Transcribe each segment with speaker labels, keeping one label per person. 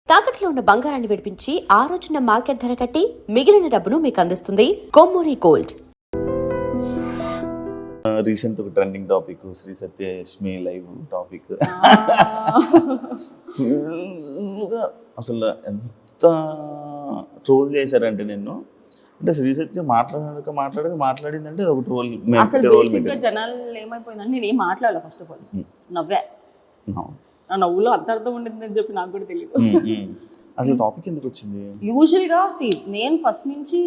Speaker 1: తాకట్లో ఉన్న బంగారాన్ని విడిపించి ఆ రోజున మార్కెట్ ధర కట్టి మిగిలిన డబ్బును మీకు అందిస్తుంది కొమ్మూరి గోల్డ్.
Speaker 2: రీసెంట్ ఒక trending topic Shri Satyalakshmi live topic. ఫుల్గా అసలు ఎంత ట్రోల్ చేశారంటే నిన్ను, అంటే శ్రీ సత్య మాట్లాడిందంటే అది ఒక ట్రోల్.
Speaker 3: అసలు బేసిక్గా జనాలు ఏమైపోయిందంటే నేను ఏం మాట్లాడాలి, ఫస్ట్ ఆఫ్ ఆల్ నవ్వే. నా నవ్వులో అంత అర్థం ఉండిందని చెప్పి నాకు కూడా తెలియదు.
Speaker 2: అసలు టాపిక్ ఎందుకు వచ్చింది?
Speaker 3: యూజువల్గా నేను ఫస్ట్ నుంచి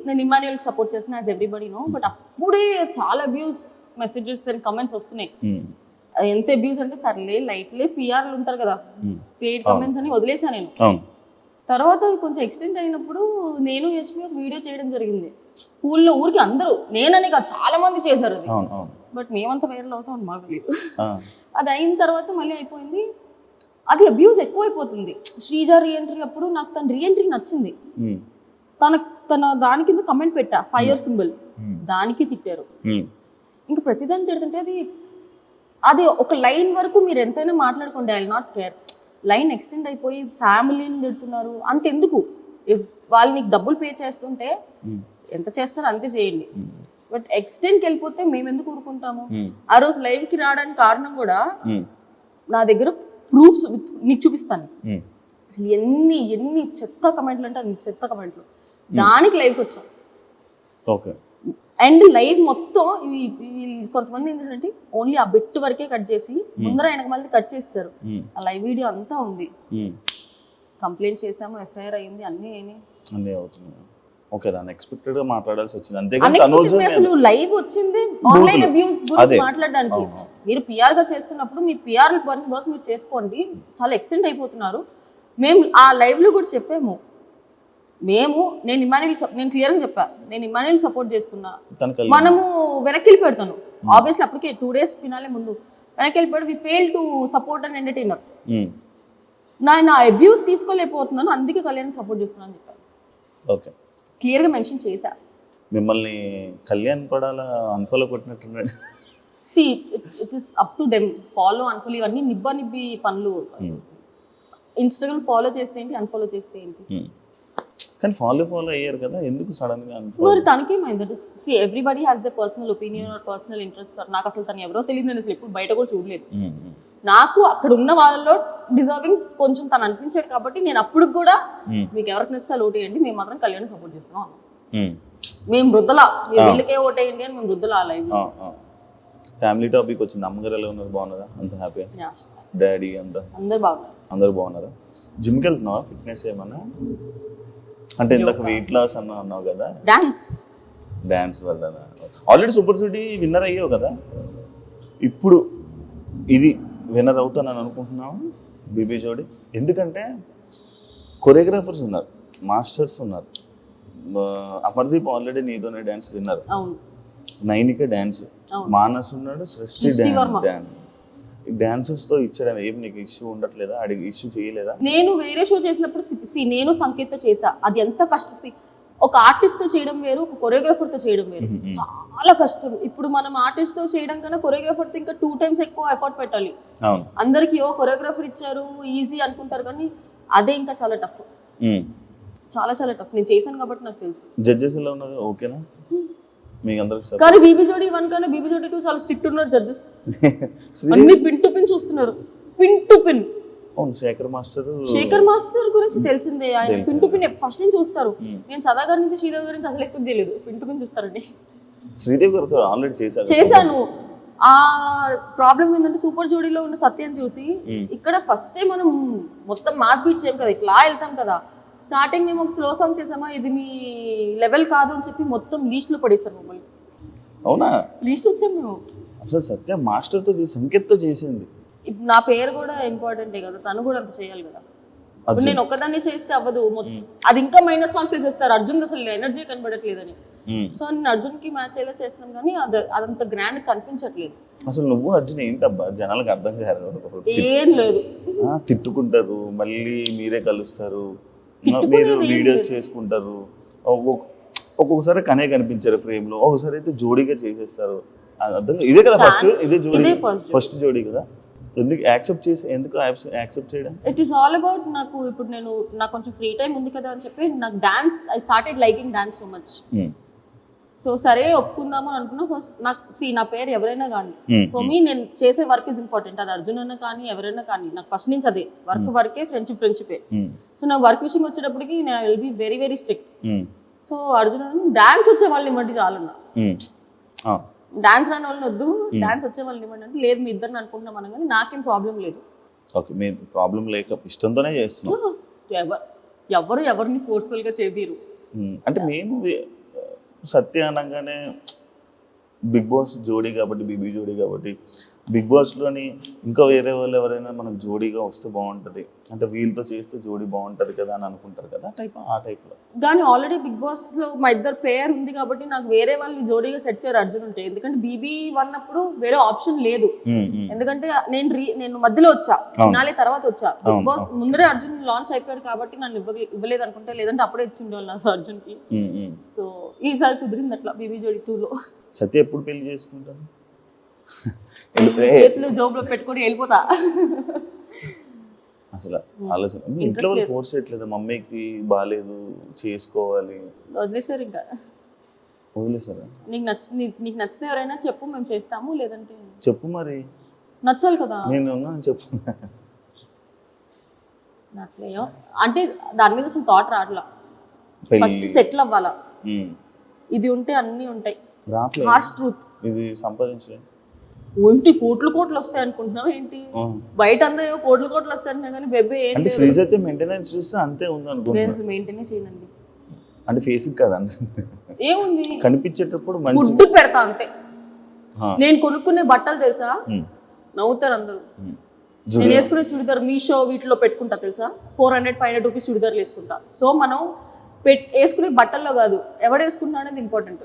Speaker 3: నేను ఇమాన్యుయల్కి సపోర్ట్ చేస్తున్నా, యాజ్ ఎవ్రీబడి నో. బట్ అప్పుడే చాలా అబ్యూస్ మెసేజెస్ అండ్ కమెంట్స్ వస్తున్నాయి. ఎంత అబ్యూస్ అంటే సర్లే లైట్లే పిఆర్లు ఉంటారు కదా, పెయిడ్ కమెంట్స్ అని వదిలేసా నేను. తర్వాత కొంచెం ఎక్స్టెండ్ అయినప్పుడు నేను యశ్మి ఒక వీడియో చేయడం జరిగింది స్కూల్లో. ఊరికి అందరూ, నేననే కాదు చాలా మంది చేశారు అది. బట్ మేమంతా వైరల్ అవుతాం అని మాకు తెలియదు. అది అయిన తర్వాత మళ్ళీ అయిపోయింది. అది అబ్యూస్ ఎక్కువైపోతుంది. శ్రీజ రీఎంట్రీ అప్పుడు నాకు తన రీఎంట్రీ నచ్చింది. తన దాని కింద కమెంట్ పెట్టా, ఫైర్ సింబల్, దానికి తిట్టారు. ఇంకా ప్రతిదాన్ని తిడుతుంటే అది ఒక లైన్ వరకు మీరు ఎంతైనా మాట్లాడుకోండి, I will not care. Line extend అయిపోయి ఫ్యామిలీని తిడుతున్నారు. అంతెందుకు, ఇఫ్ వాళ్ళు నీకు డబ్బులు పే చేస్తుంటే ఎంత చేస్తారో అంతే చేయండి. బట్ ఎక్స్టెండ్కి వెళ్ళిపోతే మేము ఎందుకు ఊరుకుంటాము? ఆ రోజు లైవ్కి రావడానికి కారణం కూడా నా దగ్గర ప్రూఫ్స్ నీకు చూపిస్తాను. అసలు ఎన్ని చెత్త కమెంట్లు అంటే అన్ని చెత్త కమెంట్లు, దానికి లైవ్కి వచ్చాం.
Speaker 2: ఓకే.
Speaker 3: అండ్ లైవ్ మొత్తం కొంతమంది ఏం చేశారంటే ఓన్లీ ఆ బిట్ వరకే కట్ చేసి ముందర వెనక మళ్ళీ కట్ చేస్తారు. ఆ లైవ్ వీడియో అంతా ఉంది. కంప్లైంట్ చేసాము, ఎఫ్ఐఆర్ అయింది, అన్నీ
Speaker 2: అవుతున్నాయి. ఓకే, దాన్ని ఎక్స్పెక్టెడ్ గా మాట్లాడాల్సి వచ్చింది.
Speaker 3: అసలు లైవ్ వచ్చింది ఆన్లైన్ అబ్యూస్ గురించి మాట్లాడడానికి. మీరు పిఆర్ గా చేస్తున్నప్పుడు మీ పిఆర్ వర్క్ మీరు చేసుకోండి. చాలా ఎక్స్టెండ్ అయిపోతున్నారు. మేము ఆ లైవ్ లో కూడా చెప్పాము, నేను క్లియర్ గా చెప్పా, నేను ఇమాన్యుయల్ సపోర్ట్ చేసుకున్నా, మనము వెనక్కి వెళ్ళిపెడతాను. ఆబ్వియస్లీ అప్పటికే 2 days ఫినాలే ముందు వెనక్కి వెళ్ళిపోయాడు. We fail to support and entertainer. నా అబ్యూస్ తీసుకోలేకపోతున్నాను, అందుకే కళ్యాణ్ సపోర్ట్ చేస్తున్నాను అని చెప్పాను.
Speaker 2: ఓకే,
Speaker 3: క్లియర్ గా మెన్షన్ చేశా.
Speaker 2: మిమ్మల్ని కళ్యాణ్ పడాలా అన్ఫాలో కొట్టినట్టున్నాడు.
Speaker 3: See it is up to them. Follow unfollow ఇవన్నీ నిబ్బి పనులు. ఇన్స్టాగ్రామ్ ఫాలో చేస్తే ఏంటి, అన్ఫాలో చేస్తే ఏంటి?
Speaker 2: కానీ ఫాలో అయ్యారు కదా, ఎందుకు సడన్ గా?
Speaker 3: మరి తనకేమైంది? See everybody has the personal opinion or personal interest. నాకు అసలు తను ఎవరో తెలియదు, నేను అసలు ఎప్పుడు బయట కూడా చూడలేదు. నాకు అక్కడ ఉన్న వాళ్ళలో డిజర్వింగ్ కొంచెం తను అనిపించాడు కాబట్టి నేను అప్పుడు కూడా మీకు ఎవరికి నచ్చితే ఓటేయండి, మేము మాత్రం కళ్యాణ్ సపోర్ట్ చేస్తున్నాం. మేము వృద్ధలా, వీళ్ళకే ఓటేయండి అని మేము వృద్ధలా. లైవ్
Speaker 2: ఫ్యామిలీ టాపిక్ వచ్చింది. అమ్మగారు ఎలా ఉన్నారు? బాగున్నారా? అంత హ్యాపీ? డాడీ అంతా అందరు బాగున్నారా? జిమ్కి వెళ్తున్నావా? ఫిట్నెస్ ఏమన్నా? అంటే ఇందాక వెయిట్ లాస్ అన్నావు కదా, డాన్స్ వల్ల. ఆల్రెడీ సూపర్ సిటీ విన్నర్ అయ్యావు కదా, ఇప్పుడు ఇది విన్నర్ అవుతానని అనుకుంటున్నావు బీబీ జోడి? ఎందుకంటే కొరియోగ్రాఫర్స్ ఉన్నారు, మాస్టర్స్ ఉన్నారు. అమర్దీప్ ఆల్రెడీ నీతోనే dance winner, Nainika dance, Manas ఉన్నాడు, సృష్టి డాన్స్. డాన్సెస్ తో ఇచ్చాడు. ఏం నీకు ఇష్యూ ఉండట్లేదా? అడిగి ఇష్యూ చేయలేదా?
Speaker 3: నేను వేరే షో చేసినప్పుడు నేను సంకేత్తో చేసా. అది ఎంత కష్టం. ఒక ఆర్టిస్ట్ తో చేయడం వేరు, ఒక కొరియోగ్రాఫర్ తో చేయడం వేరు. చాలా కష్టం. ఇప్పుడు మనం ఆర్టిస్ట్ తో చేయడం కన్నా కొరియోగ్రాఫర్ తో ఇంకా 2 times ఎక్కువ ఎఫర్ట్ పెట్టాలి. అందరికి కొరియోగ్రాఫర్ ఇచ్చారు ఈజీ అనుకుంటారు, కానీ అదే ఇంకా చాలా టఫ్, చాలా చాలా టఫ్. నేను చేశాను కాబట్టి నాకు తెలుసు.
Speaker 2: జడ్జెస్ ఎలా ఉన్నారు? ఓకేనా మీకు అందరికి?
Speaker 3: కానీ బీబీ జోడి 1 కన్నా బీబీ జోడి 2 చాలా స్ట్రిక్ట్ ఉన్నారు జడ్జెస్. అన్ని పిన్ టు పిన్ చూస్తున్నారు, pin to pin. Shekhar master గురించి తెలిసిందే, ఆయన పిన్ టు పిన్ ఫస్ట్ నుంచి చూస్తారు. నేను సదా గారి నుంచి శ్రీదేవి గారి నుంచి అసలు ఎక్స్పెక్ట్ చేయలేదు, పిన్ టు పిన్ చూస్తారండి.
Speaker 2: శ్రీదేవి గారితో ఆల్రెడీ
Speaker 3: చేశాను. ఆ ప్రాబ్లం ఏంటంటే సూపర్ జోడీలో ఉన్న సత్యం చూసి ఇక్కడ ఫస్ట్ టైం మనం మొత్తం మాస్ బీట్ చేయం కదా, ఇట్లా వెళ్తాం కదా. స్టార్టింగ్ మేము ఒక స్లో సాంగ్ చేసామా, ఇది మీ లెవెల్ కాదు అని చెప్పి మొత్తం లీస్ట్ లో పడేసారు మమ్మల్ని.
Speaker 2: అవునా?
Speaker 3: లీస్ట్ వచ్చాము మేము.
Speaker 2: అసలు సత్య మాస్టర్ తో సంకేత్తో చేసింది.
Speaker 3: నా పేరు కూడా ఇంపార్టెంటే కదా, తను కూడా అంత చేయాలి కదా. ఇప్పుడు నేను ఒక్కదాన్ని చేస్తే అవ్వదు, అది ఇంకా మైనస్ మార్క్స్ వేసేస్తారు. అర్జున్ అసలు ఎనర్జీ కనబడట్లేదని. సో నేను అర్జున్ కి మ్యాచ్ అయ్యేలా చేస్తున్నాను, కానీ అదంత గ్రాండ్ కనిపించట్లేదు.
Speaker 2: అసలు నువ్వు అర్జున్ ఏంటబ్బా జనాలకు అర్థం కాదు.
Speaker 3: ఏం లేదు,
Speaker 2: తిట్టుకుంటారు, మళ్ళీ మీరే కలుస్తారు, మీరు వీడియోస్ చేసుకుంటారు. ఒక్కొక్కసారి కనే కనిపించారు ఫ్రేమ్ లో, ఒకసారి అయితే జోడీగా చేసేస్తారు. ఇదే కదా ఫస్ట్, ఇదే జోడీ, ఫస్ట్ జోడీ కదా. ఎందుకు యాక్సెప్ట్ చేయడం?
Speaker 3: ఇట్ ఈస్ ఆల్ అబౌట్ నాకు ఇప్పుడు నాకు కొంచెం ఫ్రీ టైం ఉంది కదా అని చెప్పి నాకు dance I started liking dance so much. So సరే ఒప్పుకుందాము అని అనుకున్నా. ఫస్ట్ నాకు నా పేరు ఎవరైనా కానీ ఫర్ మీ నేను చేసే వర్క్ ఇస్ ఇంపార్టెంట్. అది అర్జున్ అన్న కానీ ఎవరైనా కానీ నాకు ఫస్ట్ నుంచి అదే వర్కే, ఫ్రెండ్షిపే. సో నా వర్క్ విషయం వచ్చేటప్పటికి నేను I will be very very strict. So Arjun అన్న డాన్స్ వచ్చే వాళ్ళని ఇవ్వండి చాలన్నా, డాన్స్ రాని వాళ్ళని వద్దు, డాన్స్ వచ్చే వాళ్ళని ఇవ్వండి అంటే లేదు మీ ఇద్దరిని అనుకుంటున్నాం మనం, కానీ నాకేం ప్రాబ్లం లేదు.
Speaker 2: ఓకే, మీ ప్రాబ్లం లేక ఇష్టంతోనే చేస్తున్నాం.
Speaker 3: ఎవరిని ఫోర్స్ఫుల్ గా చేయబీరు.
Speaker 2: అంటే మేము సత్య అనగానే బిగ్ బాస్ జోడీ కాబట్టి, బీబీ జోడీ కాబట్టి, బిగ్ బాస్లోని ఇంకా వేరే వాళ్ళు ఎవరైనా మనకు జోడీగా వస్తే బాగుంటుంది అంటే వీళ్ళతో చేస్తే జోడీ బాగుంటుంది కదా అని అనుకుంటారు కదా, ఆ టైప్లో.
Speaker 3: కానీ ఆల్రెడీ బిగ్ బాస్లో మా ఇద్దరు పేర్ ఉంది కాబట్టి నాకు వేరే వాళ్ళని జోడీగా సెట్ చేయరు అర్జున్ ఉంటే. ఎందుకంటే బీబీ అన్నప్పుడు వేరే ఆప్షన్ లేదు. ఎందుకంటే నేను మధ్యలో వచ్చా, ఫినాలే తర్వాత వచ్చా. బిగ్ బాస్ ముందరే అర్జున్ లాంచ్ అయిపోయాడు కాబట్టి నన్ను ఇవ్వలేదు అనుకుంటే, లేదంటే అప్పుడే ఇచ్చి ఉండేవాళ్ళు నా అర్జున్కి. సో ఈసారి కుదిరింది అట్లా బీబీ జోడీ 2లో.
Speaker 2: సత్య ఎప్పుడు పెళ్లి చేసుకుంటాను?
Speaker 3: చేతులు జోబులో పెట్టుకొని వెళ్ళిపోతా.
Speaker 2: అసలు ఆలోచన ఇంట్లో వాళ్ళు ఫోర్స్ చేయట్లేదు, మమ్మీకి బాగాలేదు చేసుకోవాలి
Speaker 3: వదిలేసారు. ఇంకా
Speaker 2: వదిలేసారా?
Speaker 3: నీకు నచ్చితే ఎవరైనా చెప్పు, మేము చేస్తాము, లేదంటే
Speaker 2: చెప్పు. మరి
Speaker 3: నచ్చాలి కదా,
Speaker 2: నేను చెప్పు.
Speaker 3: నచ్చలేయో అంటే దాని మీద అసలు థాట్ రావట్లా. ఫస్ట్ సెటిల్ అవ్వాలా, ఇది ఉంటే అన్నీ ఉంటాయి. Harsh truth.
Speaker 2: ఇది సంపాదించే
Speaker 3: ఒంటి కోట్లు వస్తాయి అనుకుంటున్నావు ఏంటి? బయట అందరూ కోట్లు వస్తాయి అంటున్నా కానీ బెబ్బే
Speaker 2: అంటే శ్రీజ్ అయితే మెయింటెనెన్స్ చూస్తే అంతే ఉంది అనుకుంటున్నా.
Speaker 3: మెయింటెనెన్స్ చేయండి
Speaker 2: అంటే ఫేస్ కదా
Speaker 3: ఏముంది,
Speaker 2: కనిపించేటప్పుడు
Speaker 3: ఫుడ్ పెడతా అంతే. నేను కొనుక్కునే బట్టలు తెలుసా, నవ్వుతారు అందరూ. నేను వేసుకునే చుడిదార్ మీషో వీటిలో పెట్టుకుంటా తెలుసా, 400-500 రూపీస్ చుడిదార్లు వేసుకుంటా. సో మనం వేసుకునే బట్టల్లో కాదు, ఎవడు వేసుకుంటున్నా అనేది ఇంపార్టెంట్.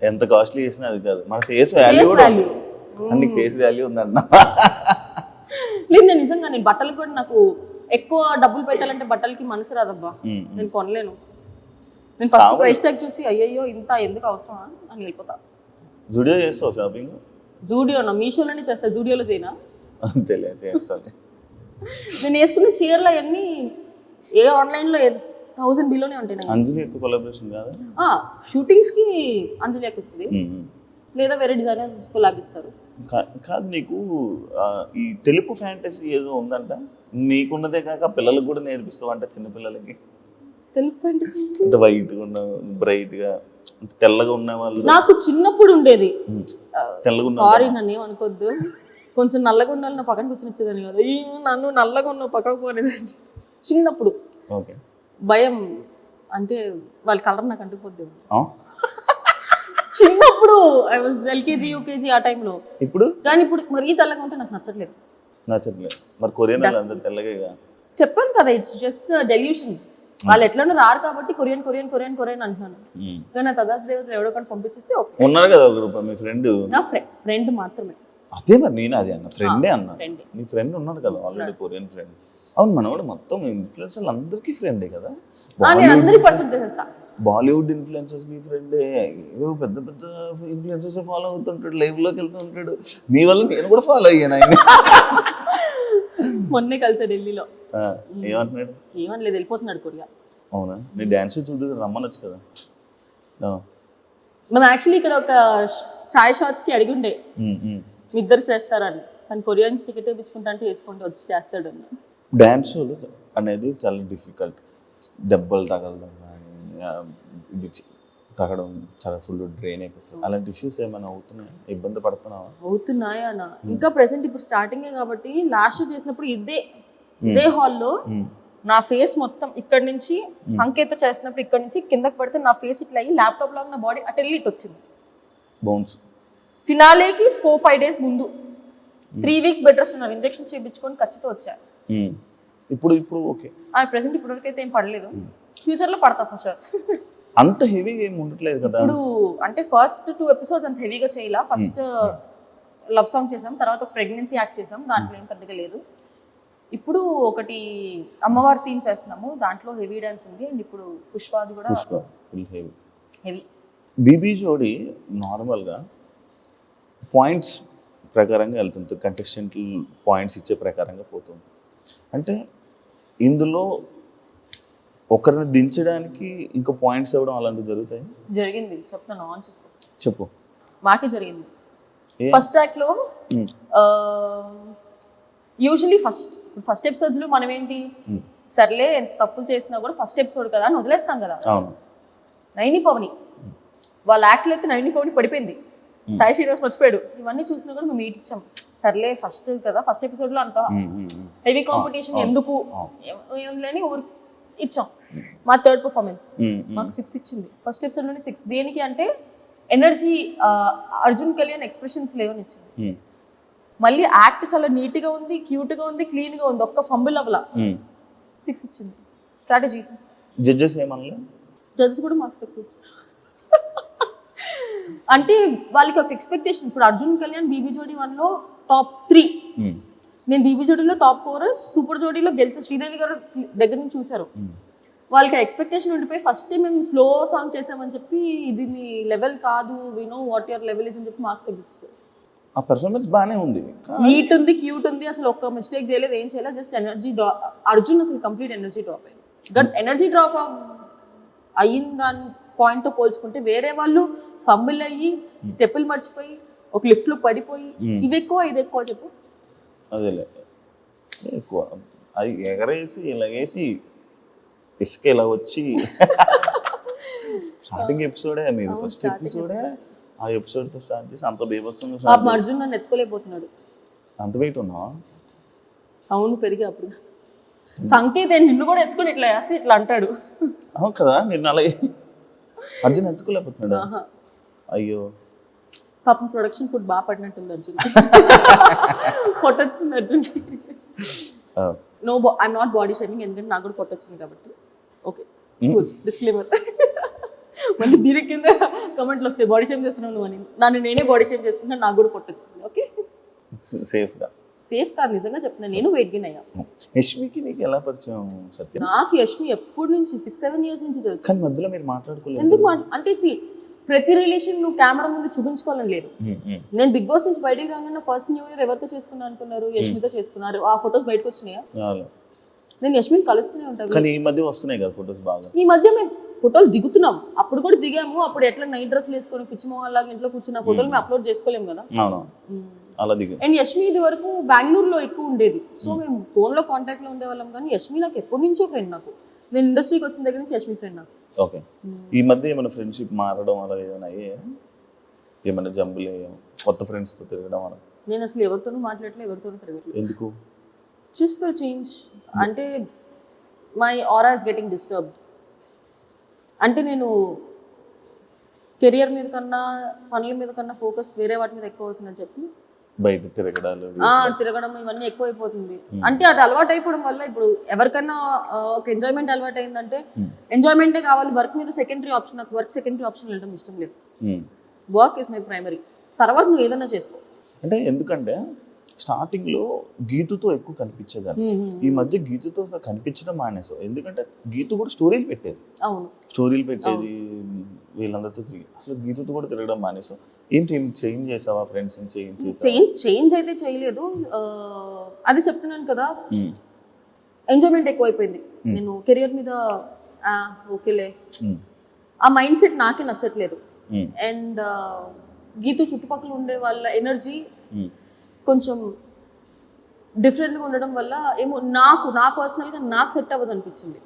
Speaker 2: ఎంత కాస్ట్లీ చేసినా అది కాదు, మన ఫేస్ వాల్యూ. అన్ని ఫేస్ వాల్యూ ఉందన్న.
Speaker 3: లేదు నేను నిజంగా నేను బట్టలకు కూడా నాకు ఎక్కువ డబ్బులు పెట్టాలంటే బట్టలకి మనసు రాదబ్బా, నేను కొనలేను. నేను ఫస్ట్ ప్రైస్ ట్యాగ్ చూసి అయ్యయ్యో ఇంత ఎందుకు అవసరమా అని వెళ్ళిపోతా.
Speaker 2: జూడియో చేస్తావు షాపింగ్?
Speaker 3: జూడియోనా, మీషోలోనే చేస్తా, జూడియోలో చేయనా?
Speaker 2: చేస్తాను.
Speaker 3: నేను వేసుకున్న చీరలు అవన్నీ ఏ ఆన్లైన్లో 1000 బిలోనే ఉంటాయి.
Speaker 2: అంజలి ఎక్కువ కొలాబరేషన్ కాదు,
Speaker 3: షూటింగ్స్ కి అంజలి వస్తుంది, లేదా వేరే డిజైనర్స్ కొలాబ్ ఇస్తారు.
Speaker 2: కాదు నీకు ఈ తెలుపు ఫ్యాంటసీ ఏదో ఉందంట, నీకున్నదే కాక పిల్లలకు కూడా నేర్పిస్తావు అంట, చిన్నపిల్లలకి.
Speaker 3: తెలుపు ఫ్యాంటసీ
Speaker 2: అంటే వైట్గా ఉన్న, బ్రైట్గా తెల్లగా ఉన్న వాళ్ళు.
Speaker 3: నాకు చిన్నప్పుడు ఉండేది.
Speaker 2: తెల్లగా ఉన్న,
Speaker 3: సారీ నన్ను ఏమనుకోద్దు, కొంచెం నల్లగా ఉన్న వాళ్ళు నా పక్కన కూర్చొని వచ్చేదాన్ని కదా, నన్ను నల్లగా ఉన్న పక్కకు పోనేదాన్ని చిన్నప్పుడు.
Speaker 2: ఓకే,
Speaker 3: భయం అంటే వాళ్ళ కలర్ నాకు అంటుకుపోద్ది చిన్నప్పుడు. ఐ వాజ్ LKG UKG ఆ టైంలో.
Speaker 2: ఇప్పుడు
Speaker 3: కానీ ఇప్పుడు మరీ తెల్లగా ఉంటే నాకు నచ్చట్లేదు.
Speaker 2: మరి కొరియన్ అందరూ తెల్లగా.
Speaker 3: చెప్పాను కదా, ఇట్స్ జస్ట్ డెల్యూషన్. వాళ్ళు ఎట్లనో రారు కాబట్టి కొరియన్ అంటున్నాను. కానీ నా తదాస్ దేవతలు ఎవడో కానీ పంపించేస్తే
Speaker 2: ఉన్నారు కదా ఒక మీ ఫ్రెండ్.
Speaker 3: నా ఫ్రెండ్ మాత్రమే.
Speaker 2: అదే మరి నేను అదే అన్న, ఫ్రెండే అన్నా. నీ ఫ్రెండ్ ఉన్నాడు కదా ఆల్రెడీ, కొరియన్ ఫ్రెండ్. అవును, మన కూడా మొత్తం ఇన్ఫ్లుయెన్సర్లు అందరికీ ఫ్రెండే కదా.
Speaker 3: నేను అందరికీ పరిచయం చేసేస్తా.
Speaker 2: బాలీవుడ్ ఇన్ఫ్లుయెన్సర్స్ కి ఫ్రెండే, ఏవో పెద్ద ఇన్ఫ్లుయెన్సర్స్ ఫాలో అవుతుంటాడు, లైవ్ లోకి వెళ్తూ ఉంటాడు. నీ వల్ల నేను కూడా ఫాలో అయ్యాను ఆయన.
Speaker 3: మొన్నే కలిసా ఢిల్లీలో.
Speaker 2: ఏమంటున్నాడు?
Speaker 3: ఏమనలేదు, వెళ్ళిపోతున్నాడు కొరియా.
Speaker 2: అవునా? నీ డాన్స్ చూడు, రమ్మనొచ్చు కదా.
Speaker 3: మేము యాక్చువల్లీ ఇక్కడ ఒక చాయ్ షాట్స్ కి అడిగి ఉండే మీ ఇద్దరు చేస్తారని, తను కొరియన్స్ టికెట్ వేయించుకుంటా అంటే వేసుకుంటూ వచ్చి చేస్తాడు అన్న.
Speaker 2: డాన్స్ షోలు అనేది చాలా డిఫికల్ట్. దెబ్బలు తగలడం ఇది తగ్గడం చాలా ఫుల్ డ్రైన్ అయిపోతుంది. అలాంటి ఇష్యూస్ ఏమైనా అవుతున్నాయా? ఇబ్బంది పడుతున్నావా?
Speaker 3: అవుతున్నాయా అన్న? ఇంకా ప్రెసెంట్ ఇప్పుడు స్టార్టింగే కాబట్టి లాస్ట్ షో చేసినప్పుడు ఇదే హాల్లో నా ఫేస్ మొత్తం ఇక్కడ నుంచి సంకేత చేసినప్పుడు ఇక్కడ నుంచి కిందకి పడితే నా ఫేస్ ఇట్లా అయ్యి ల్యాప్టాప్ లాగా నా బాడీ అటు వెళ్ళి ఇటు వచ్చింది.
Speaker 2: బౌన్స్
Speaker 3: ఫినాలేకి 4-5 డేస్ ముందు 3 వీక్స్ బెడ్ రెస్ట్ ఉన్నారు, ఇంజెక్షన్స్ చేయించుకొని ఖచ్చితంగా వచ్చా.
Speaker 2: ఇప్పుడు ఓకే.
Speaker 3: ప్రెసెంట్ ఇప్పటివరకు అయితే ఏం పడలేదు, ఫ్యూచర్ లో పడతా ఫర్ షూర్.
Speaker 2: అంత హెవీగా ఏం ఉండట్లేదు కదా
Speaker 3: ఇప్పుడు. అంటే ఫస్ట్ 2 ఎపిసోడ్స్ అంత హెవీగా చేయాల. ఫస్ట్ లవ్ సాంగ్ చేసాం, తర్వాత ఒక ప్రెగ్నెన్సీ యాక్ట్ చేసాం, దాంట్లో ఏం పెద్దగా లేదు. ఇప్పుడు ఒకటి అమ్మవారి థీమ్ చేస్తున్నాము, దాంట్లో హెవీ డాన్స్ ఉంది. అండ్ ఇప్పుడు పుష్పాది కూడా
Speaker 2: ఫుల్ హెవీ.
Speaker 3: హెవీ.
Speaker 2: బీబీ జోడి నార్మల్గా పాయింట్స్ ప్రకారంగా వెళ్తుంది, కంటెస్టెంట్ పాయింట్స్ ఇచ్చే ప్రకారంగా పోతుంది. అంటే ఇందులో ఒకరిని దించడానికి ఇంకా పాయింట్స్ ఇవ్వడం అలాంటివి జరుగుతాయి?
Speaker 3: జరిగింది, చెప్తాను, ఆన్ చేసుకో.
Speaker 2: చెప్పు.
Speaker 3: మాకే జరిగింది.
Speaker 2: ఏ?
Speaker 3: ఫస్ట్ యాక్ట్లో యూజువలీ ఫస్ట్ ఎపిసోడ్స్లో మనం ఏంటి, సర్లే ఎంత తప్పులు చేసినా కూడా ఫస్ట్ ఎపిసోడ్ కదా అని వదిలేస్తాం కదా.
Speaker 2: అవును.
Speaker 3: నైని పవని వాళ్ళ యాక్ట్లో అయితే నైని పవని పడిపోయింది, సాయి శ్రీనివాస్ మర్చిపోయాడు, ఇవన్నీ చూసినా కూడా మేము మీట్ ఇచ్చాం. సర్లే ఫస్ట్ కదా, ఫస్ట్ ఎపిసోడ్లో అంత హెవీ కాంపిటీషన్ ఎందుకు లేని ఊరు ఇచ్చాం. మా థర్డ్ పర్ఫార్మెన్స్ మాకు 6 ఇచ్చింది. ఫస్ట్ ఎపిసోడ్లోనే 6. దేనికి అంటే ఎనర్జీ, అర్జున్ కళ్యాణ్ ఎక్స్ప్రెషన్స్ లేవని ఇచ్చింది. మళ్ళీ యాక్ట్ చాలా నీట్గా ఉంది, క్యూట్గా ఉంది, క్లీన్గా ఉంది, ఒక్క ఫంబుల్ అవ్వలా 6 ఇచ్చింది. స్ట్రాటజీ.
Speaker 2: జడ్జెస్ ఏమన్నా?
Speaker 3: జడ్జెస్ కూడా మార్క్స్ తక్కువ ఇచ్చారు. అంటే వాళ్ళకి ఒక ఎక్స్పెక్టేషన్. ఇప్పుడు అర్జున్ కళ్యాణ్ బీబీ జోడీ 1లో టాప్ 3, నేను బీబీ జోడీలో టాప్ 4, సూపర్ జోడీలో గెలిచి శ్రీదేవి గారు దగ్గర నుంచి చూశారు. వాళ్ళకి ఎక్స్పెక్టేషన్ ఉండిపోయి ఫస్ట్ మేము స్లో సాంగ్ చేసామని చెప్పి ఇది మీ లెవెల్ కాదు, we know what your level is అని చెప్పి మార్క్స్ తగ్గిస్తారు.
Speaker 2: ఆ పర్ఫార్మెన్స్ బాగానే ఉంది,
Speaker 3: నీట్ ఉంది, క్యూట్ ఉంది, అసలు ఒక్క మిస్టేక్ చేయలేదు, ఏం చేయలేదు, జస్ట్ ఎనర్జీ డ్రాప్. అర్జున్ అసలు కంప్లీట్ ఎనర్జీ డ్రాప్ అయింది. బట్ ఎనర్జీ డ్రాప్ అయిన దాని పాయింట్తో పోల్చుకుంటే వేరే వాళ్ళు ఫంబుల్ అయ్యి స్టెప్పులు మర్చిపోయి ఒక లిఫ్ట్లో పడిపోయి ఇవి ఎక్కువ ఇది ఎక్కువ చెప్పు.
Speaker 2: అదేలే ఎక్కువ, అది ఎగరేసి ఇలాగేసి ఇసుక ఇలా వచ్చి స్టార్టింగ్ ఎపిసోడే మీది, ఫస్ట్ ఎపిసోడే ఆ ఎపిసోడ్తో స్టార్ట్ చేసి అంత బీభత్సంగా
Speaker 3: అర్జున్ నన్ను ఎత్తుకోలేకపోతున్నాడు.
Speaker 2: అంత వెయిట్ ఉన్నావా?
Speaker 3: అవును, పెరిగా అప్పుడు. సంకేత్ నిన్ను కూడా ఎత్తుకొని ఇట్లా వేసి ఇట్లా అంటాడు.
Speaker 2: అవును కదా, నిన్ను అలాగే అర్జున్ ఎత్తుకోలేకపోతున్నాడు. అయ్యో
Speaker 3: పాపం ప్రొడక్షన్ ఫుడ్ బాగా పడినట్టుంది అర్జున్. పొట్టొచ్చింది Arjun. No, I'm not body shaming, ఎందుకంటే నాకు కూడా పొట్టొచ్చింది కాబట్టి. Okay, disclaimer. మళ్ళీ దీని కింద కమెంట్లు వస్తాయి, బాడీ షేమ్ చేస్తున్నావు నువ్వు అని. నన్ను నేనే బాడీ షేమ్ చేసుకుంటా, నాకు కూడా పొట్టొచ్చింది. ఓకే, సేఫ్ కాదు, నిజంగా చెప్తున్నా, నేను వెయిట్ గెయిన్ అయ్యా.
Speaker 2: యష్మికి నీకు ఎలా పరిచయం సత్యం?
Speaker 3: నాకు యష్మి ఎప్పటి నుంచి 6-7 years నుంచి తెలుసు.
Speaker 2: కానీ మధ్యలో మీరు మాట్లాడుకోలేదు
Speaker 3: ఎందుకు? అంటే ప్రతి రిలేషన్ నువ్వు కెమెరా ముందు చూపించుకోవాలని లేదు. నేను బిగ్ బాస్ నుంచి బయటకు రాగానే ఫస్ట్ న్యూ ఇయర్ ఎవరితో చేసుకున్నా అనుకున్నారు? యష్మితో చేసుకున్నారు. ఆ ఫొటోస్ బయటకు వచ్చినాయా? నేను యష్మిని కలుస్తూనే ఉంటాను.
Speaker 2: కానీ ఈ మధ్య వస్తున్నాయి కదా ఫొటోస్ బాగా.
Speaker 3: ఈ మధ్య మేము ఫోటోలు దిగుతున్నాం, అప్పుడు కూడా దిగాము. అప్పుడు ఎట్లా నైట్ డ్రెస్లు వేసుకొని పిచ్చి మొహాల్లాగా ఇంట్లో కూర్చున్న ఫోటోలు మేము అప్లోడ్ చేసుకోలేము కదా.
Speaker 2: అలా దిగు.
Speaker 3: అండ్ యష్మి ఇది వరకు బెంగళూరులో ఎక్కువ ఉండేది, సో మేము ఫోన్లో కాంటాక్ట్లో ఉండేవాళ్ళం. కానీ యష్మి నాకు ఎప్పటి నుంచో ఫ్రెండ్. నాకు నేను ఇండస్ట్రీకి వచ్చిన దగ్గర నుంచి యష్మి ఫ్రెండ్ నాకు.
Speaker 2: ఓకే, ఈ మధ్య ఏమైనా ఫ్రెండ్షిప్ మారడం అలా ఏమైనా ఏమైనా జంబులు కొత్త ఫ్రెండ్స్తో తిరగడం అలా?
Speaker 3: నేను అసలు ఎవరితోనూ మాట్లాడలేదు, ఎవరితోనూ తిరగట్లేదు.
Speaker 2: ఎందుకు?
Speaker 3: Just for change. అంటే my aura is getting disturbed. అంటే నేను కెరియర్ మీద కన్నా పనుల మీద కన్నా ఫోకస్ వేరే వాటి మీద ఎక్కువ అవుతుందని చెప్పి
Speaker 2: బయట
Speaker 3: తిరగడం ఇవన్నీ ఎక్కువ అయిపోతుంది. అంటే అది అలవాటు అయిపోవడం వల్ల ఇప్పుడు ఎవరికన్నా ఒక ఎంజాయ్మెంట్ అలవాటు అయిందంటే ఎంజాయ్మెంటే కావాలి, వర్క్ మీద సెకండరీ ఆప్షన్. నాకు వర్క్ సెకండరీ ఆప్షన్ వెళ్ళడం ఇష్టం లేదు. వర్క్ ఇస్ మై ప్రైమరీ, తర్వాత నువ్వు ఏదైనా చేసుకో.
Speaker 2: అంటే ఎందుకంటే స్టార్టింగ్లో గీతుతో ఎక్కువ కనిపించేదాన్ని, ఈ మధ్య గీతుతో కనిపించడం మానేసావు. ఎందుకంటే గీతు కూడా స్టోరీలు పెట్టేది.
Speaker 3: అవును,
Speaker 2: స్టోరీలు పెట్టేది, వీళ్ళందరితో తిరిగి. అసలు గీతుతో కూడా తిరగడం మానేసావు. ఏంటి చేంజ్ చేసావా? ఫ్రెండ్స్
Speaker 3: చేంజ్ అయితే చేయలేదు. అది చెప్తున్నాను కదా, ఎంజాయ్మెంట్ ఎక్కువైపోయింది. నేను కెరియర్ మీద ఓకేలే, ఆ మైండ్ సెట్ నాకే నచ్చట్లేదు. అండ్ గీతు చుట్టుపక్కల ఉండే వాళ్ళ ఎనర్జీ కొంచెం డిఫరెంట్గా ఉండడం వల్ల ఏమో నా పర్సనల్గా నాకు సెట్ అవ్వదు అనిపించింది.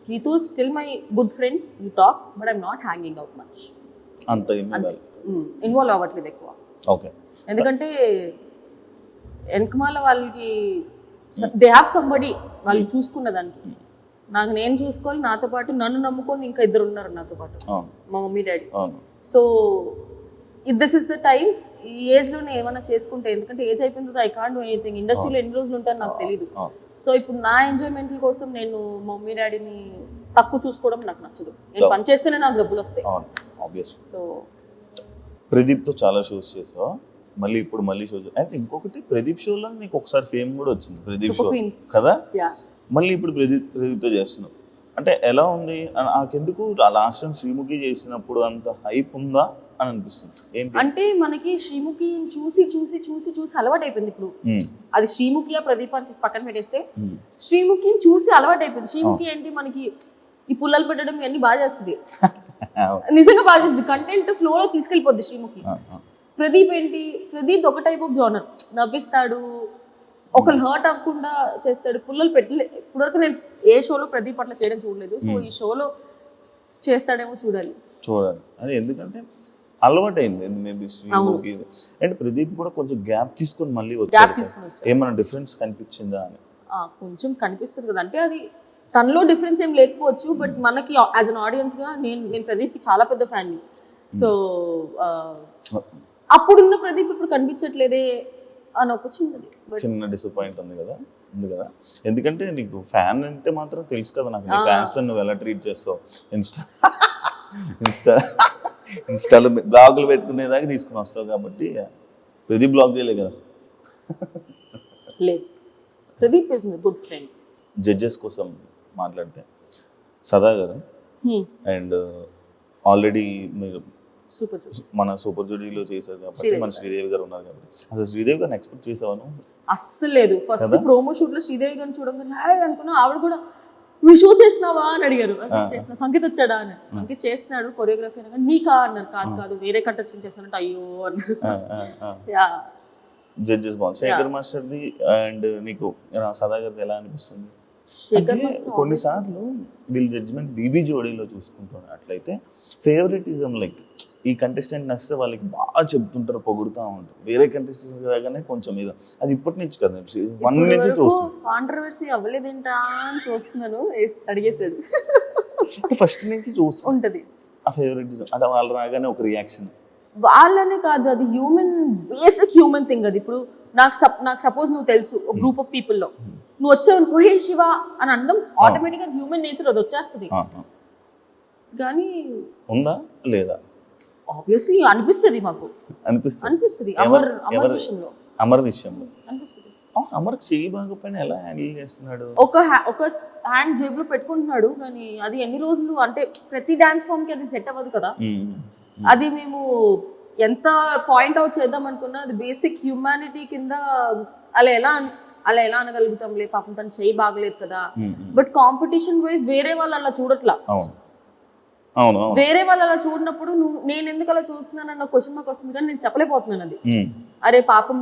Speaker 3: Geethu still my good friend, you talk, but I'm not hanging out much.
Speaker 2: అంతే
Speaker 3: ఇన్వాల్వ్ అవ్వట్లేదు ఎక్కువ.
Speaker 2: ఓకే,
Speaker 3: ఎందుకంటే వెనకమాల వాళ్ళకి దే హ్యావ్ సంబడి వాళ్ళని చూసుకున్న దానికి. నాకు నేను చూసుకోవాలి, నాతో పాటు నన్ను నమ్ముకొని ఇంకా 2 ఉన్నారు నాతో పాటు, మా mummy daddy. So this is the time. ఈ ఏజ్లోనే ఏమైనా చేసుకుంటే, ఎందుకంటే ఏజ్ అయిపోయిన తర్వాత ఐ కాంట్ డూ ఎనీథింగ్. ఇండస్ట్రీలో ఎన్ని రోజులు ఉంటాను నాకు తెలియదు. సో ఇప్పుడు నా ఎంజాయ్మెంట్ కోసం నేను మమ్మీ డాడీని తక్కువ చూసుకోవడం నాకు నచ్చదు. నేను పని చేస్తేనే నాకు డబ్బులు వస్తాయి. సో
Speaker 2: ప్రదీప్తో చాలా షోస్ చేసావు, మళ్ళీ ఇప్పుడు మళ్ళీ షోస్. అంటే ఇంకొకటి, ప్రదీప్ షోలో నీకు ఒకసారి ఫేమ్ కూడా వచ్చింది, ప్రదీప్ షో కదా. మళ్ళీ ఇప్పుడు ప్రదీప్తో చేస్తున్నావు. అంటే ఎలా ఉంది? నాకెందుకు లాస్ట్ టైం శ్రీముఖి చేసినప్పుడు అంత హైప్ ఉందా అని అనిపిస్తుంది. ఏంటి
Speaker 3: అంటే మనకి శ్రీముఖి చూసి చూసి చూసి చూసి అలవాటు అయిపోయింది ఇప్పుడు. అది శ్రీముఖియా ప్రదీప్ అని తీసి పక్కన పెట్టేస్తే శ్రీముఖిని చూసి అలవాటు అయిపోయింది. శ్రీముఖి ఏంటి మనకి ఈ పుల్లలు పెట్టడం ఇవన్నీ బాగా చేస్తుంది, నిజంగా బాగా చేస్తుంది. కంటెంట్ ఫ్లోలో తీసుకెళ్ళిపోద్ది శ్రీముఖి. ప్రదీప్ ఏంటి, ప్రదీప్ ఒక టైప్ ఆఫ్ జోనర్, నవ్విస్తాడు, ఒకళ్ళు హర్ట్ అవ్వకుండా చేస్తాడు. పుల్లలు పెట్టలే ఇప్పటివరకు నేను ఏ షోలో ప్రదీప్ అట్లా చేయడం చూడలేదు. సో ఈ షోలో చేస్తాడేమో చూడాలి.
Speaker 2: అది ఎందుకంటే అలవాటు అయింది మేబీ శ్రీముఖి. అండ్ ప్రదీప్ కూడా కొంచెం గ్యాప్ తీసుకొని మళ్ళీ వచ్చాడు. ఏమైనా డిఫరెన్స్ కనిపించిందా అని?
Speaker 3: కొంచెం కనిపిస్తుంది కదా, అంటే అది తనలో డిఫరెన్స్ ఏం లేకపోవచ్చు, బట్ మనకి యాజ్ అన్ ఆడియన్స్ గా నేను ప్రదీప్కి చాలా పెద్ద ఫ్యాన్. సో అప్పుడున్న ప్రదీప్ ఇప్పుడు కనిపించట్లేదే అని ఒక
Speaker 2: చిన్న డిసప్పాయింట్ ఉంది కదా. ఎందుకంటే నీకు ఫ్యాన్ అంటే మాత్రం తెలుసు కదా నాకు, నీ ఫ్యాన్స్ నువ్వు ఎలా ట్రీట్ చేస్తావు. ఇన్స్టాలో బ్లాగులు పెట్టుకునేదాకా తీసుకుని వస్తావు కాబట్టి ప్రదీప్ బ్లాగ్ చేయలే కదా.
Speaker 3: Pradeep is good friend.
Speaker 2: Judges కోసం మాట్లాడితే సదా గారు అండ్ ఆల్రెడీ మీరు మన సూపర్ జూడీలో చేశారు కాబట్టి మన శ్రీదేవి గారు ఉన్నారు కాబట్టి అసలు శ్రీదేవి గారిని ఎక్స్పెక్ట్ చేసావాను?
Speaker 3: అస్సలు లేదు. ఫస్ట్ ప్రోమో షూట్ లో శ్రీదేవి గారిని చూడగానే హాయ్ అనుకున్నా. ఆవిడ కూడా నువ్వు షో చేస్తున్నావా అని అడిగారు. చేస్తున్నా. సంగీత్ వచ్చాడా అని. సంగీత్ చేస్తున్నాడు, కొరియోగ్రఫీ అనగా నీకా అన్నారు. కాదు వేరే కంటెస్టెంట్ చేస్తానంటే అయ్యో అన్నారు.
Speaker 2: జడ్జెస్ బాగుంది. శేఖర్ మాస్టర్ది అండ్ నీకు సదా గారిది ఎలా అనిపిస్తుంది? కొన్నిసార్లు వీళ్ళ జడ్జిమెంట్ బీబీ జోడీలో చూసుకుంటున్నారు అట్లయితే ఫేవరెటిజం, లైక్ ఈ కంటెస్టెంట్ నచ్చితే వాళ్ళకి బాగా చెప్తుంటారు, పొగుడుతూ ఉంటారు. వేరే కంటెస్టెంట్ రాగానే కొంచెం ఇది అది ఇప్పటి నుంచి కదా, 1 నుంచి చూస్తున్నాను.
Speaker 3: కాంట్రవర్సీ అవ్వలేదేంటా అని చూస్తున్నాను. అడిగేసాడు.
Speaker 2: ఫస్ట్ నుంచి చూస్తూ
Speaker 3: ఉంటది
Speaker 2: ఆ ఫేవరెటిజం. అది వాళ్ళు రాగానే ఒక రియాక్షన్.
Speaker 3: వాళ్ళనే కాదు, అది హ్యూమన్, బేసిక్ హ్యూమన్ థింగ్ అది. ఇప్పుడు నాకు సపోజ్ నువ్వు తెలుసు ఒక గ్రూప్ ఆఫ్ పీపుల్లో నువ్వు వచ్చావు అనుకో హే శివ అని అనడం ఆటోమేటిక్గా హ్యూమన్ నేచర్, అది వచ్చేస్తుంది. కానీ
Speaker 2: ఉందా లేదా?
Speaker 3: ఆబ్వియస్లీ అనిపిస్తుంది, మాకు అనిపిస్తుంది.
Speaker 2: అమర్ విషయంలో అనిపిస్తుంది. అమర్కి చెయ్యి బాగోపోయినా ఎలా హ్యాండిల్ చేస్తున్నాడు?
Speaker 3: ఒక హ్యాండ్ జేబులో పెట్టుకుంటున్నాడు, కానీ అది ఎన్ని రోజులు అంటే ప్రతి డాన్స్ ఫామ్ కి అది సెట్ అవ్వదు కదా. అది మేము ఎంత పాయింట్ అవుట్ చేద్దాం అనుకున్నా అది బేసిక్ హ్యూమానిటీ కింద అలా ఎలా అనగలుగుతాంలే, పాపం తను చెయ్యి బాగలేదు కదా. బట్ కాంపిటీషన్ వైజ్ వేరే వాళ్ళు అలా చూడట్లా. వేరే వాళ్ళు అలా చూడనప్పుడు నేను ఎందుకు అలా చూస్తున్నానన్న క్వశ్చన్ మార్క్ వస్తుంది, కానీ నేను చెప్పలేకపోతున్నాను అది. అరే పాపం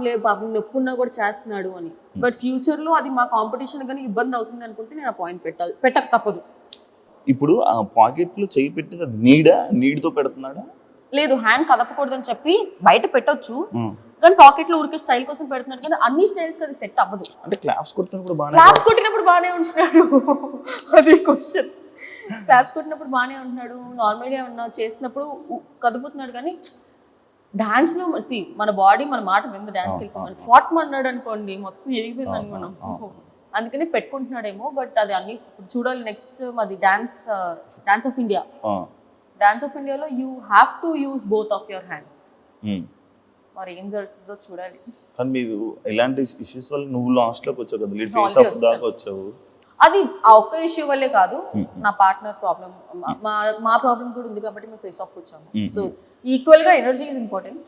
Speaker 3: నొప్పున్నా కూడా చేస్తున్నాడు అని. బట్ ఫ్యూచర్ లో అది మా కాంపిటీషన్ కానీ ఇబ్బంది అవుతుంది అనుకుంటే నేను ఆ పాయింట్ పెట్టక తప్పదు.
Speaker 2: ఇప్పుడు ఆ పాకెట్ లో చెయ్యి పెట్టేది అది నీడ్తో పెడుతున్నాడా?
Speaker 3: లేదు, హ్యాండ్ కదపకూడదని చెప్పి బయట పెట్టొచ్చు, కానీ పాకెట్ లో ఊరికే స్టైల్ కోసం పెడుతున్నాడు కదా. అన్ని స్టైల్స్ అది సెట్ అవ్వదు.
Speaker 2: అంటే క్లాప్స్ కొట్టినప్పుడు
Speaker 3: బాగానే ఉంటున్నాడు. అది క్వశ్చన్. క్లాప్స్ కొట్టినప్పుడు బాగానే ఉంటున్నాడు, నార్మల్గా ఉన్నా చేసినప్పుడు కదుపుతున్నాడు. కానీ డాన్స్ లో మన బాడీ మన మాట విందు డాన్స్కి వెళ్ళిపోమని ఫాట్ అన్నాడు అనుకోండి, మొత్తం ఎదిగిపోయింది అనుకున్నాం. అందుకని పెట్టుకుంటున్నాడేమో. బట్ అది అన్ని చూడాలి. నెక్స్ట్ మాది dance of India. Dance of ఇండియాలో you have to use both of your hands. మరి ఏం జరుగుతుందో చూడాలి.
Speaker 2: కానీ మీరు ఇలాంటి ఇష్యూస్ వల్ల నువ్వు లాస్ట్ లోకి వచ్చావు కదా, లీడ్ ఫేస్ ఆఫ్ దాకా వచ్చావు.
Speaker 3: అది ఆ ఒక్క ఇష్యూ వల్లే కాదు, నా పార్ట్నర్ ప్రాబ్లం, మా ప్రాబ్లం కూడా ఉంది కాబట్టి మేము ఫేస్ ఆఫ్ వచ్చాము. సో ఈక్వల్ గా energy is important.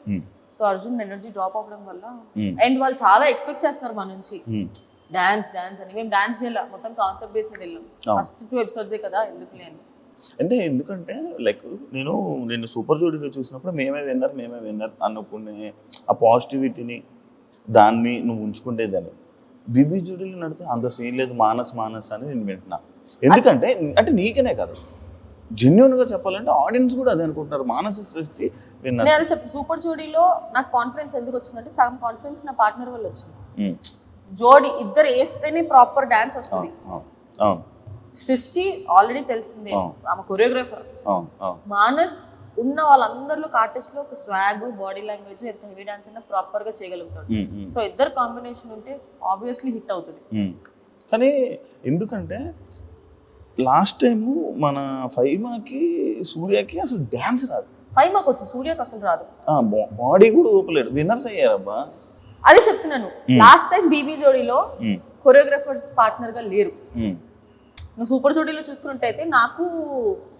Speaker 3: So Arjun energy drop అవ్వడం వల్ల అండ్ వాళ్ళు చాలా ఎక్స్పెక్ట్ చేస్తున్నారు మన నుంచి డాన్స్ అని. మేము డాన్స్ చేయాలి, మొత్తం కాన్సెప్ట్ బేస్ మీద వెళ్ళాం. ఫస్ట్ 2 ఎపిసోడ్సే కదా, ఎందుకు లేని.
Speaker 2: ఎందుకంటే లైక్ నేను సూపర్ జోడీలో చూసినప్పుడు మేమే విన్నర్ అనుకునే ఆ పాజిటివిటీని దాన్ని నువ్వు ఉంచుకుంటేదాన్ని. బీబీ జోడీలో నడితే అంత సీన్ లేదు, మానస్ అని నేను వింటున్నా. ఎందుకంటే అంటే నీకనే కాదు, జెన్యున్ గా చెప్పాలంటే ఆడియన్స్ కూడా అదే అనుకుంటున్నారు. మానస సృష్టి విన్నారు.
Speaker 3: నేను చెప్తా, సూపర్ జోడీలో నాకు కాన్ఫిడెన్స్ ఎందుకు వచ్చిందంటే సగం కాన్ఫిడెన్స్ నా పార్ట్నర్ వల్ల వచ్చింది. జోడీ ఇద్దరు వేస్తేనే ప్రాపర్ డాన్స్ వస్తుంది. సృష్టి ఆల్రెడీ తెలిసిందే, ఆమె కొరియోగ్రాఫర్. మానస్ ఉన్న వాళ్ళందరిలో ఆర్టిస్ట్ లో ఒక స్వాగ్, బాడీ లాంగ్వేజ్, ఎంత హెవీ డాన్స్ అయినా ప్రాపర్ గా చేయగలుగుతాడు. సో ఇద్దరు కాంబినేషన్ ఉంటే ఆబ్వియస్లీ హిట్ అవుతుంది.
Speaker 2: కానీ ఎందుకంటే లాస్ట్ టైము మన ఫైమాకి సూర్యకి అసలు డాన్స్ రాదు.
Speaker 3: ఫైమాకి వచ్చు, సూర్యకి అసలు రాదు.
Speaker 2: బాడీ కూడా ఊపలేడు. విన్నర్స్ అయ్యారబ్బా.
Speaker 3: అదే చెప్తున్నాను, లాస్ట్ టైం బీబీ జోడీలో కొరియోగ్రాఫర్ పార్ట్నర్ గా లేరు. నువ్వు సూపర్ జోడీలో చూసుకున్నట్టయితే నాకు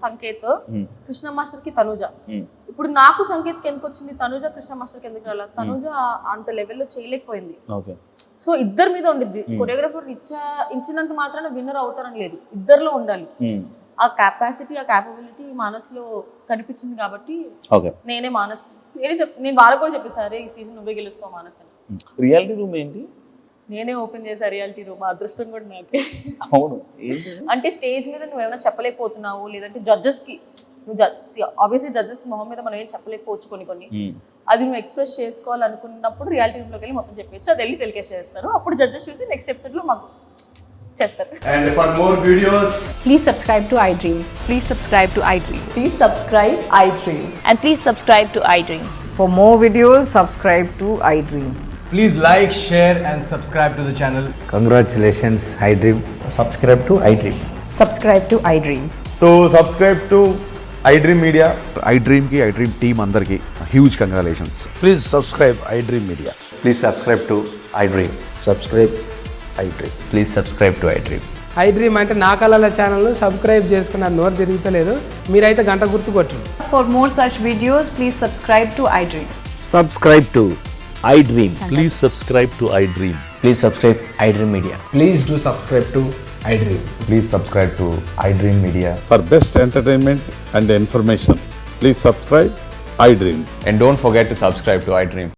Speaker 3: సంకేత్, కృష్ణ మాస్టర్కి తనుజ. ఇప్పుడు నాకు సంకేత్కి ఎందుకు వచ్చింది, తనుజ కృష్ణ మాస్టర్కి ఎందుకు రాలా? తనుజ అంత లెవెల్లో చేయలేకపోయింది.
Speaker 2: ఓకే.
Speaker 3: సో ఇద్దరి మీద ఉండిద్ది. కొరియోగ్రాఫర్ ఇచ్చినంత మాత్రాన విన్నర్ అవుతారని లేదు, ఇద్దరిలో ఉండాలి. ఆ కెపాసిటీ, ఆ క్యాపబిలిటీ మానస్లో కనిపించింది కాబట్టి నేనే మానస్ నేను వాళ్ళకు కూడా చెప్పేసారు ఈ సీజన్ నువ్వే గెలుస్తావు మానస్ అని.
Speaker 2: రియాలిటీ రూమ్ ఏంటి?
Speaker 3: నేనే ఓపెన్ చేసా రియాలిటీ రూమ్. మా అదృష్టం కూడా నాకే.
Speaker 2: అవును.
Speaker 3: అంటే స్టేజ్ మీద నువ్వు ఏమైనా చెప్పలేకపోతున్నావు, లేదంటే జడ్జెస్కి నువ్వు ఆబ్వియస్లీ జడ్జెస్ మొహం మీద మనం ఏం చెప్పలేకపోవచ్చు కొన్ని అది నువ్వు ఎక్స్ప్రెస్ చేసుకోవాలనుకున్నప్పుడు రియాలిటీ రూమ్లోకి వెళ్ళి మొత్తం చెప్పచ్చు. అది వెళ్ళి టెలికాస్ట్ చేస్తారు. అప్పుడు జడ్జెస్ చూసి నెక్స్ట్ ఎపిసోడ్లో మాకు చేస్తారు.
Speaker 4: And for more videos,
Speaker 5: Please subscribe to iDream.
Speaker 6: Please subscribe to iDream.
Speaker 5: Please subscribe iDream.
Speaker 6: And please subscribe to iDream.
Speaker 7: For more videos, subscribe to iDream.
Speaker 4: please like, share and subscribe to the channel.
Speaker 8: Congratulations, iDream. Subscribe to iDream.
Speaker 5: Subscribe to iDream.
Speaker 4: So subscribe to iDream Media.
Speaker 9: iDream ki iDream team andarki huge congratulations.
Speaker 8: Please subscribe iDream Media.
Speaker 9: Please subscribe to iDream.
Speaker 8: Subscribe iDream.
Speaker 9: Please subscribe to iDream.
Speaker 10: iDream అంటే నా కళల channel subscribe చేసుకున్న నోరు తిరుగుతలేదు, మీరైతే గంట గుర్తు కొట్టండి.
Speaker 5: For more such videos, please subscribe to iDream.
Speaker 8: Subscribe to iDream.
Speaker 11: Please subscribe to iDream.
Speaker 8: Please subscribe iDream Media.
Speaker 4: Please do subscribe to iDream.
Speaker 8: Please subscribe to iDream Media.
Speaker 11: For best entertainment and information, please subscribe iDream.
Speaker 9: And don't forget to subscribe to iDream.